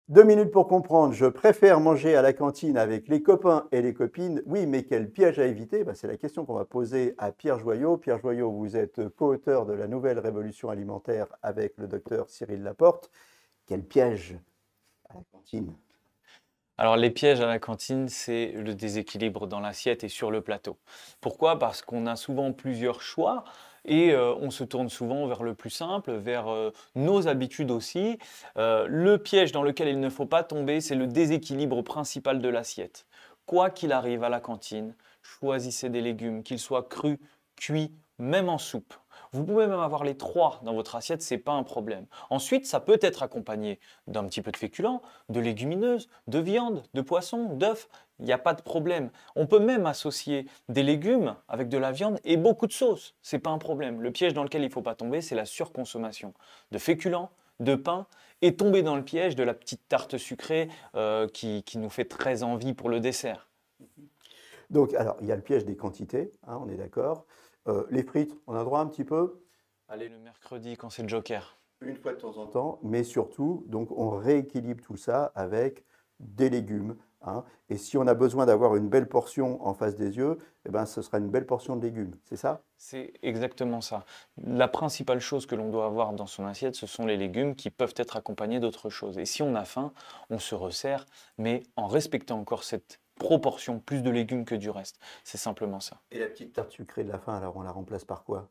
2 minutes pour comprendre. Je préfère manger à la cantine avec les copains et les copines. Oui, mais quel piège à éviter? C'est la question qu'on va poser à Pierre Joyot. Pierre Joyot, vous êtes co-auteur de la nouvelle révolution alimentaire avec le docteur Cyril Laporte. Quel piège à la cantine? Alors les pièges à la cantine, c'est le déséquilibre dans l'assiette et sur le plateau. Pourquoi? Parce qu'on a souvent plusieurs choix et on se tourne souvent vers le plus simple, vers nos habitudes aussi. Le piège dans lequel il ne faut pas tomber, c'est le déséquilibre principal de l'assiette. Quoi qu'il arrive à la cantine, choisissez des légumes, qu'ils soient crus, cuits, même en soupe. Vous pouvez même avoir les trois dans votre assiette, c'est pas un problème. Ensuite, ça peut être accompagné d'un petit peu de féculents, de légumineuses, de viande, de poisson, d'œufs. Il n'y a pas de problème. On peut même associer des légumes avec de la viande et beaucoup de sauce. C'est pas un problème. Le piège dans lequel il ne faut pas tomber, c'est la surconsommation de féculents, de pain et tomber dans le piège de la petite tarte sucrée qui nous fait très envie pour le dessert. Donc, alors, il y a le piège des quantités, hein, on est d'accord. Les frites, on a droit un petit peu, Allez, le mercredi quand c'est le Joker. une fois de temps en temps, mais surtout, donc, on rééquilibre tout ça avec des légumes, hein. Et si on a besoin d'avoir une belle portion en face des yeux, eh ben, ce sera une belle portion de légumes, c'est ça? C'est exactement ça. La principale chose que l'on doit avoir dans son assiette, ce sont les légumes qui peuvent être accompagnés d'autres choses. Et si on a faim, on se resserre, mais en respectant encore cette proportion, plus de légumes que du reste. C'est simplement ça. Et la petite tarte sucrée de la fin, alors on la remplace par quoi?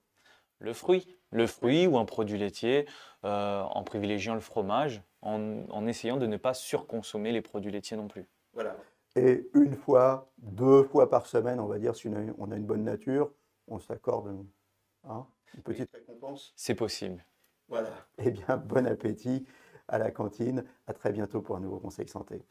Le fruit ou un produit laitier, en privilégiant le fromage, en essayant de ne pas surconsommer les produits laitiers non plus. Voilà. Et une fois, 2 fois par semaine, on va dire, si on a une bonne nature, on s'accorde, hein, une Oui, petite récompense. c'est possible. Voilà. Eh bien, bon appétit à la cantine. À très bientôt pour un nouveau conseil santé.